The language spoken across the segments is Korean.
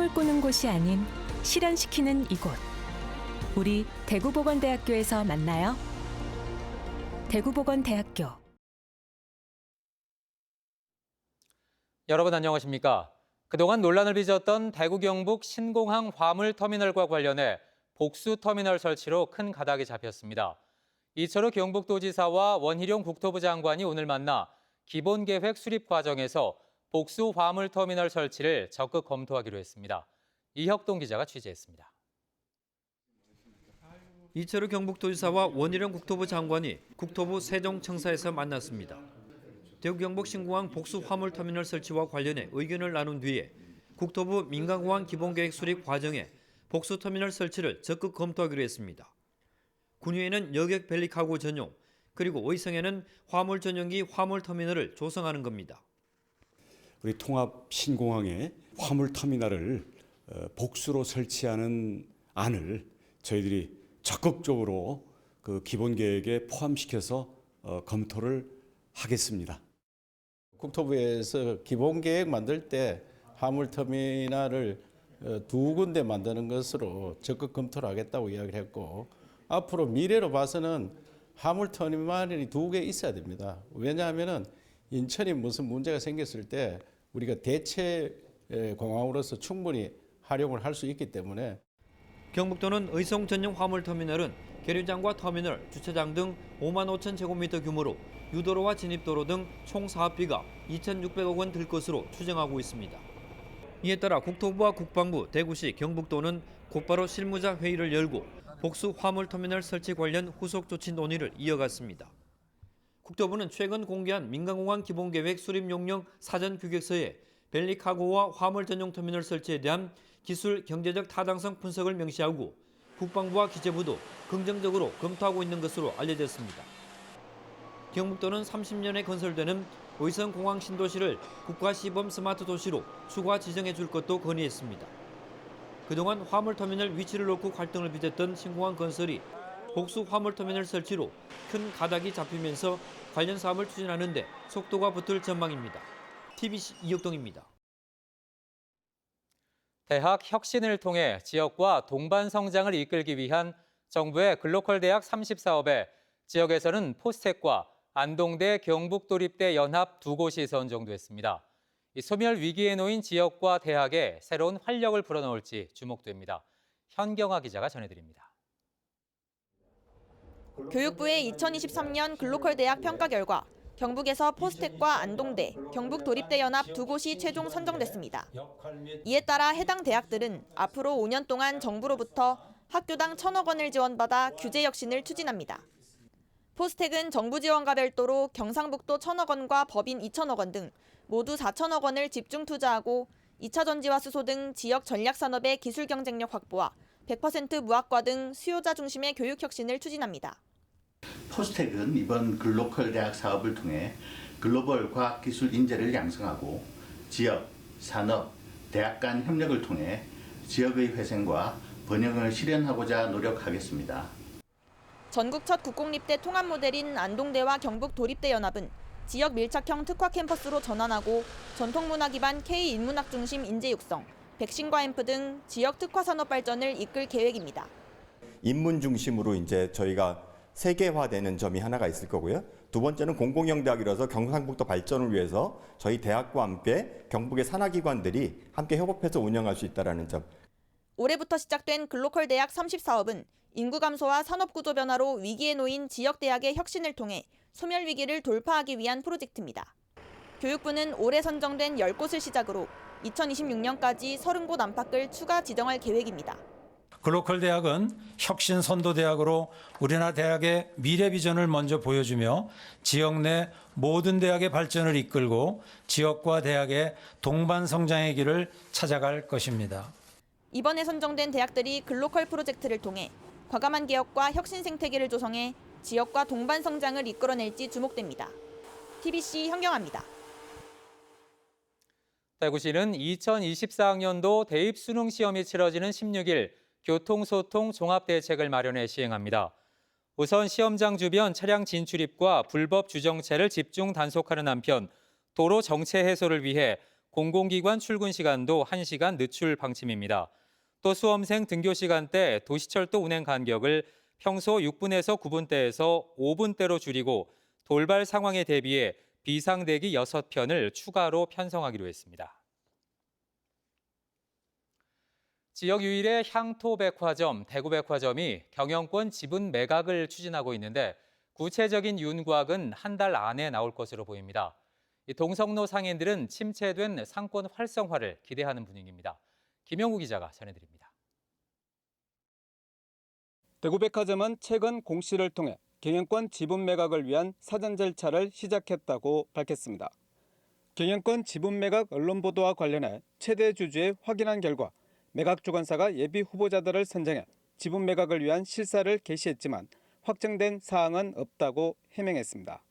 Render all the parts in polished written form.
꿈을 꾸는 곳이 아닌 실현시키는 이곳. 우리 대구보건대학교에서 만나요. 대구보건대학교. 여러분 안녕하십니까? 그동안 논란을 빚었던 대구 경북 신공항 화물터미널과 관련해 복수터미널 설치로 큰 가닥이 잡혔습니다. 이철우 경북도지사와 원희룡 국토부 장관이 오늘 만나 기본계획 수립 과정에서 복수 화물터미널 설치를 적극 검토하기로 했습니다. 이혁동 기자가 취재했습니다. 이철우 경북도지사와 원희룡 국토부 장관이 국토부 세종청사에서 만났습니다. 대구 경북 신공항 복수 화물터미널 설치와 관련해 의견을 나눈 뒤에 국토부 민간공항 기본계획 수립 과정에 복수터미널 설치를 적극 검토하기로 했습니다. 군위에는 여객 벨리카고 전용, 그리고 의성에는 화물 전용기 화물터미널을 조성하는 겁니다. 우리 통합 신공항에 화물터미널을 복수로 설치하는 안을 저희들이 적극적으로 그 기본계획에 포함시켜서 검토를 하겠습니다. 국토부에서 기본계획 만들 때 화물터미널을 두 군데 만드는 것으로 적극 검토를 하겠다고 이야기를 했고, 앞으로 미래로 봐서는 화물터미널이 두 개 있어야 됩니다. 왜냐하면 인천이 무슨 문제가 생겼을 때 우리가 대체 공항으로서 충분히 활용을 할 수 있기 때문에. 경북도는 의성 전용 화물터미널은 계류장과 터미널, 주차장 등 5만 5천 제곱미터 규모로 유도로와 진입도로 등 총 사업비가 2,600억 원 들 것으로 추정하고 있습니다. 이에 따라 국토부와 국방부, 대구시, 경북도는 곧바로 실무자 회의를 열고 복수 화물터미널 설치 관련 후속 조치 논의를 이어갔습니다. 국토부는 최근 공개한 민간공항 기본계획 수립용령 사전규격서에 벨리카고와 화물 전용 터미널 설치에 대한 기술 경제적 타당성 분석을 명시하고 국방부와 기재부도 긍정적으로 검토하고 있는 것으로 알려졌습니다. 경북도는 30년에 건설되는 의성공항 신도시를 국가시범 스마트 도시로 추가 지정해 줄 것도 건의했습니다. 그동안 화물터미널 위치를 놓고 갈등을 빚었던 신공항 건설이 복수 화물터미널 설치로 큰 가닥이 잡히면서 관련 사업을 추진하는 데 속도가 붙을 전망입니다. TBC 이혁동입니다. 대학 혁신을 통해 지역과 동반 성장을 이끌기 위한 정부의 글로컬 대학 30사업에 지역에서는 포스텍과 안동대, 경북도립대 연합 두 곳이 선정됐습니다. 소멸 위기에 놓인 지역과 대학에 새로운 활력을 불어넣을지 주목됩니다. 현경아 기자가 전해드립니다. 교육부의 2023년 글로컬 대학 평가 결과 경북에서 포스텍과 안동대, 경북도립대 연합 두 곳이 최종 선정됐습니다. 이에 따라 해당 대학들은 앞으로 5년 동안 정부로부터 학교당 1,000억 원을 지원받아 규제 혁신을 추진합니다. 포스텍은 정부 지원과 별도로 경상북도 1,000억 원과 법인 2,000억 원 등 모두 4,000억 원을 집중 투자하고 2차 전지와 수소 등 지역 전략 산업의 기술 경쟁력 확보와 100% 무학과 등 수요자 중심의 교육 혁신을 추진합니다. 포스텍은 이번 글로컬 대학 사업을 통해 글로벌 과학기술 인재를 양성하고 지역, 산업, 대학 간 협력을 통해 지역의 회생과 번영을 실현하고자 노력하겠습니다. 전국 첫 국공립대 통합 모델인 안동대와 경북도립대 연합은 지역 밀착형 특화 캠퍼스로 전환하고 전통문화 기반 K-인문학 중심 인재 육성, 백신과 햄프 등 지역 특화 산업 발전을 이끌 계획입니다. 인문 중심으로 이제 저희가 세계화되는 점이 하나가 있을 거고요. 두 번째는 공공형 대학이라서 경상북도 발전을 위해서 저희 대학과 함께 경북의 산하기관들이 함께 협업해서 운영할 수 있다는 점. 올해부터 시작된 글로컬 대학 30사업은 인구 감소와 산업 구조 변화로 위기에 놓인 지역 대학의 혁신을 통해 소멸 위기를 돌파하기 위한 프로젝트입니다. 교육부는 올해 선정된 10곳을 시작으로 2026년까지 30곳 안팎을 추가 지정할 계획입니다. 글로컬 대학은 혁신 선도 대학으로 우리나라 대학의 미래 비전을 먼저 보여주며 지역 내 모든 대학의 발전을 이끌고 지역과 대학의 동반 성장의 길을 찾아갈 것입니다. 이번에 선정된 대학들이 글로컬 프로젝트를 통해 과감한 개혁과 혁신 생태계를 조성해 지역과 동반 성장을 이끌어낼지 주목됩니다. TBC 현경아입니다. 대구시는 2024학년도 대입 수능 시험이 치러지는 16일 교통소통 종합대책을 마련해 시행합니다. 우선 시험장 주변 차량 진출입과 불법 주정차를 집중 단속하는 한편 도로 정체 해소를 위해 공공기관 출근 시간도 1시간 늦출 방침입니다. 또 수험생 등교 시간대 도시철도 운행 간격을 평소 6분에서 9분대에서 5분대로 줄이고 돌발 상황에 대비해 비상대기 6편을 추가로 편성하기로 했습니다. 지역 유일의 향토백화점 대구백화점이 경영권 지분 매각을 추진하고 있는데 구체적인 윤곽은 한 달 안에 나올 것으로 보입니다. 동성로 상인들은 침체된 상권 활성화를 기대하는 분위기입니다. 김영우 기자가 전해드립니다. 대구백화점은 최근 공시를 통해 경영권 지분 매각을 위한 사전 절차를 시작했다고 밝혔습니다. 경영권 지분 매각 언론 보도와 관련해 최대 주주에 확인한 결과 매각 주관사가 예비 후보자들을 선정해 지분 매각을 위한 실사를 개시했지만 확정된 사항은 없다고 해명했습니다.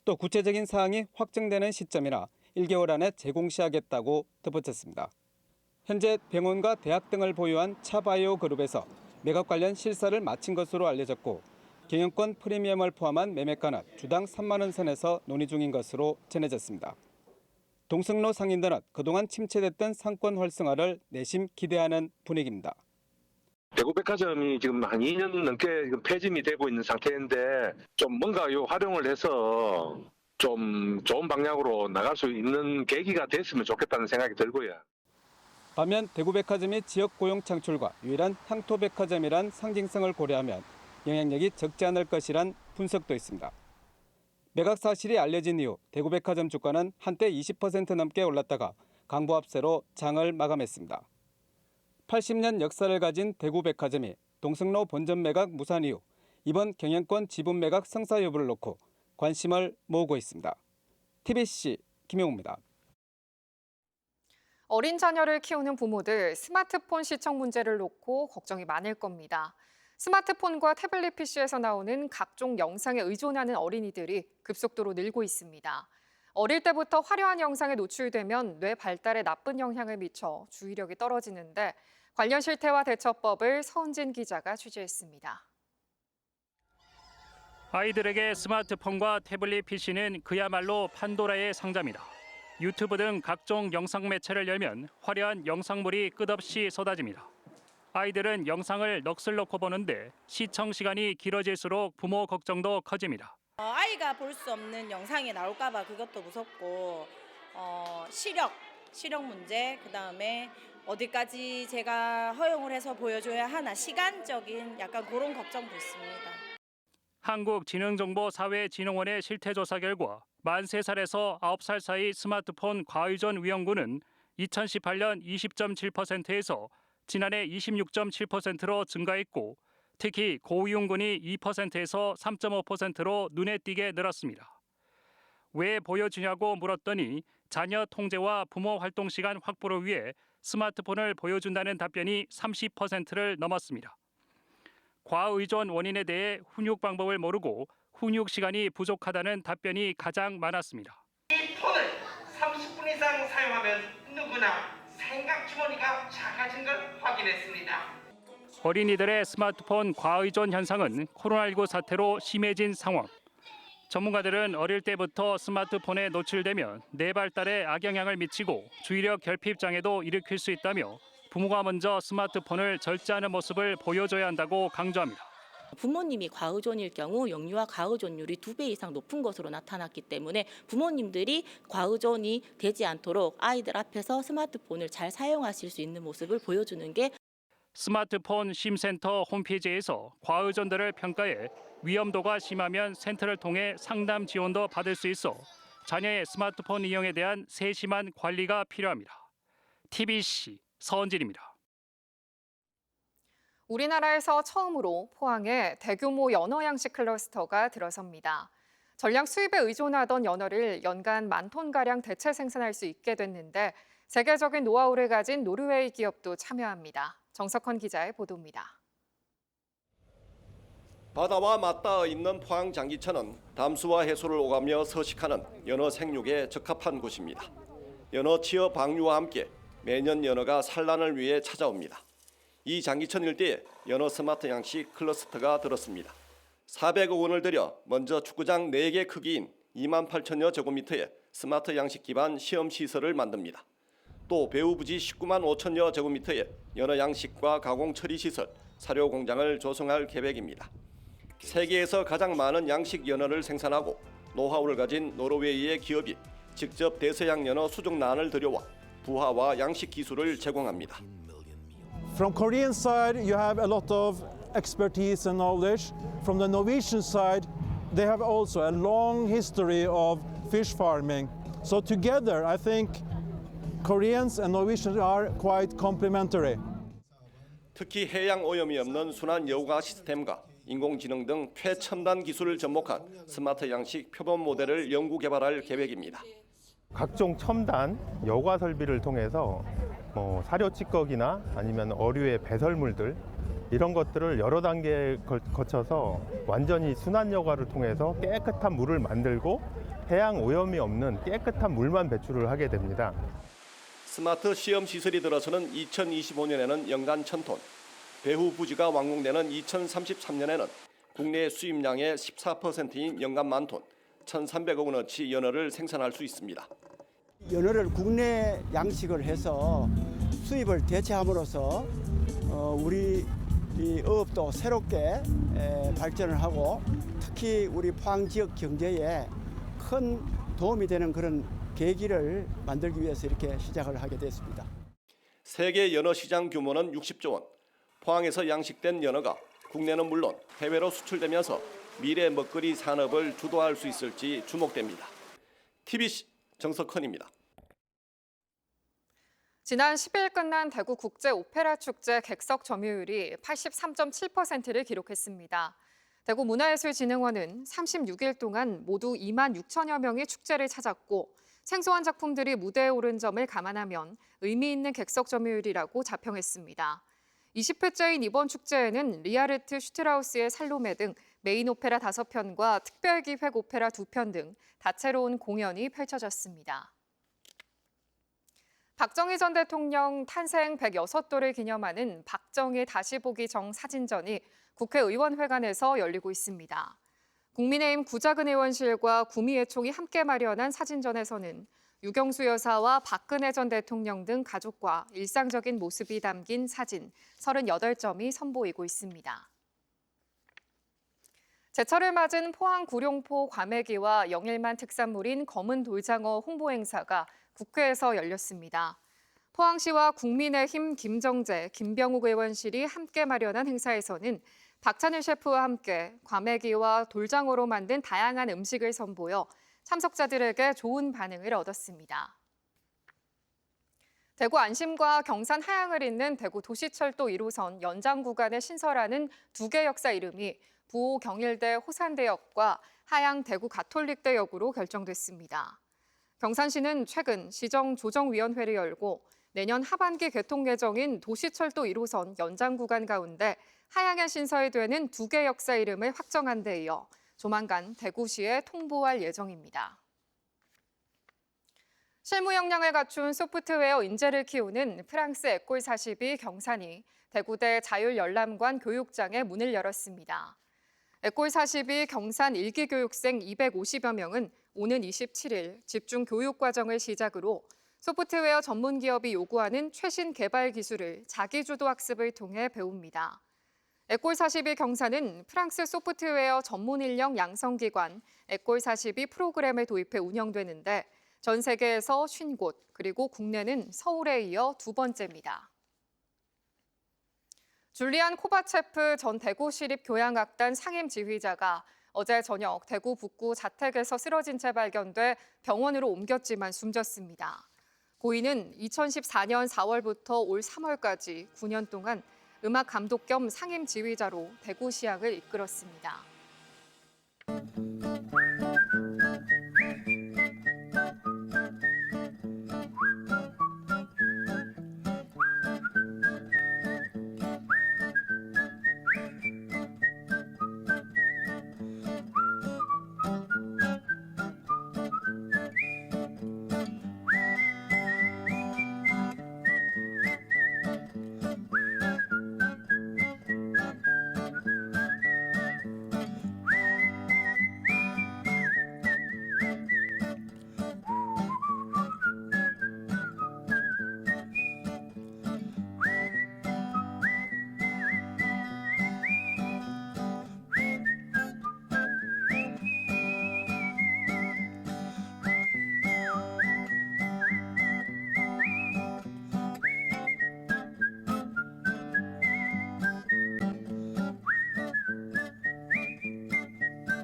또 구체적인 사항이 확정되는 시점이나 1개월 안에 재공시하겠다고 덧붙였습니다. 현재 병원과 대학 등을 보유한 차바이오 그룹에서 매각 관련 실사를 마친 것으로 알려졌고 경영권 프리미엄을 포함한 매매가는 주당 3만 원 선에서 논의 중인 것으로 전해졌습니다. 동성로 상인들은 그동안 침체됐던 상권 활성화를 내심 기대하는 분위기입니다. 대구백화점이 지금 한 2년 넘게 폐짐이 되고 있는 상태인데 좀 뭔가 요 활용을 해서 좀 좋은 방향으로 나갈 수 있는 계기가 됐으면 좋겠다는 생각이 들고요. 반면 대구백화점이 지역 고용 창출과 유일한 향토백화점이란 상징성을 고려하면 영향력이 적지 않을 것이란 분석도 있습니다. 매각 사실이 알려진 이후 대구백화점 주가는 한때 20% 넘게 올랐다가 강보합세로 장을 마감했습니다. 80년 역사를 가진 대구백화점이 동성로 본점 매각 무산 이후 이번 경영권 지분 매각 성사 여부를 놓고 관심을 모으고 있습니다. TBC 김용우입니다. 어린 자녀를 키우는 부모들 스마트폰 시청 문제를 놓고 걱정이 많을 겁니다. 스마트폰과 태블릿 PC에서 나오는 각종 영상에 의존하는 어린이들이 급속도로 늘고 있습니다. 어릴 때부터 화려한 영상에 노출되면 뇌 발달에 나쁜 영향을 미쳐 주의력이 떨어지는데 관련 실태와 대처법을 서은진 기자가 취재했습니다. 아이들에게 스마트폰과 태블릿 PC는 그야말로 판도라의 상자입니다. 유튜브 등 각종 영상 매체를 열면 화려한 영상물이 끝없이 쏟아집니다. 아이들은 영상을 넋을 놓고 보는데 시청 시간이 길어질수록 부모 걱정도 커집니다. 아이가 볼 수 없는 영상이 나올까 봐 그것도 무섭고 시력 문제, 그다음에 어디까지 제가 허용을 해서 보여줘야 하나, 시간적인 약간 그런 걱정도 있습니다. 한국지능정보사회진흥원의 실태조사 결과 만 3살에서 9살 사이 스마트폰 과의존 위험군은 2018년 20.7%에서 지난해 26.7%로 증가했고 특히 고위험군이 2%에서 3.5%로 눈에 띄게 늘었습니다. 왜 보여주냐고 물었더니 자녀 통제와 부모 활동 시간 확보를 위해 스마트폰을 보여준다는 답변이 30%를 넘었습니다. 과의존 원인에 대해 훈육 방법을 모르고 훈육 시간이 부족하다는 답변이 가장 많았습니다. 이 폰을 30분 이상 사용하면 누구나 생각 주머니가 작아진 걸 확인했습니다. 어린이들의 스마트폰 과의존 현상은 코로나19 사태로 심해진 상황. 전문가들은 어릴 때부터 스마트폰에 노출되면 뇌 발달에 악영향을 미치고 주의력 결핍 장애도 일으킬 수 있다며 부모가 먼저 스마트폰을 절제하는 모습을 보여줘야 한다고 강조합니다. 부모님이 과의존일 경우 영유아 과의존율이 2배 이상 높은 것으로 나타났기 때문에 부모님들이 과의존이 되지 않도록 아이들 앞에서 스마트폰을 잘 사용하실 수 있는 모습을 보여주는 게 스마트폰 심센터 홈페이지에서 과의존들을 평가해 위험도가 심하면 센터를 통해 상담 지원도 받을 수 있어 자녀의 스마트폰 이용에 대한 세심한 관리가 필요합니다. TBC 서은진입니다. 우리나라에서 처음으로 포항에 대규모 연어 양식 클러스터가 들어섭니다. 전량 수입에 의존하던 연어를 연간 10,000톤가량 대체 생산할 수 있게 됐는데 세계적인 노하우를 가진 노르웨이 기업도 참여합니다. 정석헌 기자의 보도입니다. 바다와 맞닿아 있는 포항 장기천은 담수와 해수를 오가며 서식하는 연어 생육에 적합한 곳입니다. 연어 취업 방류와 함께 매년 연어가 산란을 위해 찾아옵니다. 이 장기천 일대에 연어 스마트 양식 클러스터가 들었습니다. 400억 원을 들여 먼저 축구장 4개 크기인 28,000여 제곱미터에 스마트 양식 기반 시험 시설을 만듭니다. 또 배후 부지 19만 5천여 제곱미터의 연어 양식과 가공 처리 시설, 사료 공장을 조성할 계획입니다. 세계에서 가장 많은 양식 연어를 생산하고 노하우를 가진 노르웨이의 기업이 직접 대서양 연어 수중란을 들여와 부화와 양식 기술을 제공합니다. From Korean side, you have a lot of expertise and knowledge. From the Norwegian side, they have also a long history of fish farming. So together, I think Koreans and Norwegians are quite complementary. 특히 해양 오염이 없는 순환 여과 시스템과 인공지능 등 최첨단 기술을 접목한 스마트 양식 표본 모델을 연구 개발할 계획입니다. 각종 첨단 여과 설비를 통해서 사료 찌꺼기나 아니면 어류의 배설물들 이런 것들을 여러 단계에 거쳐서 완전히 순환 여과를 통해서 깨끗한 물을 만들고 해양 오염이 없는 깨끗한 물만 배출을 하게 됩니다. 스마트 시험 시설이 들어서는 2025년에는 연간 1,000톤, 배후 부지가 완공되는 2033년에는 국내 수입량의 14%인 연간 10,000톤, 1,300억 원어치 연어를 생산할 수 있습니다. 연어를 국내 양식을 해서 수입을 대체함으로써 우리 이 어업도 새롭게 발전을 하고 특히 우리 포항 지역 경제에 큰 도움이 되는 그런 계기를 만들기 위해서 이렇게 시작을 하게 됐습니다. 세계 연어 시장 규모는 60조 원. 포항에서 양식된 연어가 국내는 물론 해외로 수출되면서 미래 먹거리 산업을 주도할 수 있을지 주목됩니다. TBC 정석헌입니다. 지난 10일 끝난 대구 국제 오페라 축제 객석 점유율이 83.7%를 기록했습니다. 대구문화예술진흥원은 36일 동안 모두 2만 6천여 명이 축제를 찾았고 생소한 작품들이 무대에 오른 점을 감안하면 의미 있는 객석 점유율이라고 자평했습니다. 20회째인 이번 축제에는 리하르트 슈트라우스의 살로메 등 메인 오페라 5편과 특별기획 오페라 2편 등 다채로운 공연이 펼쳐졌습니다. 박정희 전 대통령 탄생 106도를 기념하는 박정희 다시 보기 정 사진전이 국회의원회관에서 열리고 있습니다. 국민의힘 구자근 의원실과 구미애총이 함께 마련한 사진전에서는 유경수 여사와 박근혜 전 대통령 등 가족과 일상적인 모습이 담긴 사진 38점이 선보이고 있습니다. 제철을 맞은 포항 구룡포 과메기와 영일만 특산물인 검은 돌장어 홍보 행사가 국회에서 열렸습니다. 포항시와 국민의힘 김정재, 김병욱 의원실이 함께 마련한 행사에서는 박찬일 셰프와 함께 과메기와 돌장어로 만든 다양한 음식을 선보여 참석자들에게 좋은 반응을 얻었습니다. 대구 안심과 경산 하양을 잇는 대구 도시철도 1호선 연장 구간에 신설하는 두 개 역사 이름이 부호 경일대 호산대역과 하양 대구 가톨릭대역으로 결정됐습니다. 경산시는 최근 시정조정위원회를 열고 내년 하반기 개통 예정인 도시철도 1호선 연장 구간 가운데 하양에 신설되는 두 개 역사 이름을 확정한 데 이어 조만간 대구시에 통보할 예정입니다. 실무 역량을 갖춘 소프트웨어 인재를 키우는 프랑스 에콜 42 경산이 대구대 자율열람관 교육장에 문을 열었습니다. 에콜 42 경산 1기 교육생 250여 명은 오는 27일 집중 교육 과정을 시작으로 소프트웨어 전문 기업이 요구하는 최신 개발 기술을 자기주도 학습을 통해 배웁니다. 에콜 42 경산은 프랑스 소프트웨어 전문 인력 양성기관 에콜 42 프로그램을 도입해 운영되는데 전 세계에서 50곳, 그리고 국내는 서울에 이어 두 번째입니다. 줄리안 코바체프 전 대구시립교향악단 상임 지휘자가 어제 저녁 대구 북구 자택에서 쓰러진 채 발견돼 병원으로 옮겼지만 숨졌습니다. 고인은 2014년 4월부터 올 3월까지 9년 동안 음악 감독 겸 상임 지휘자로 대구시악을 이끌었습니다.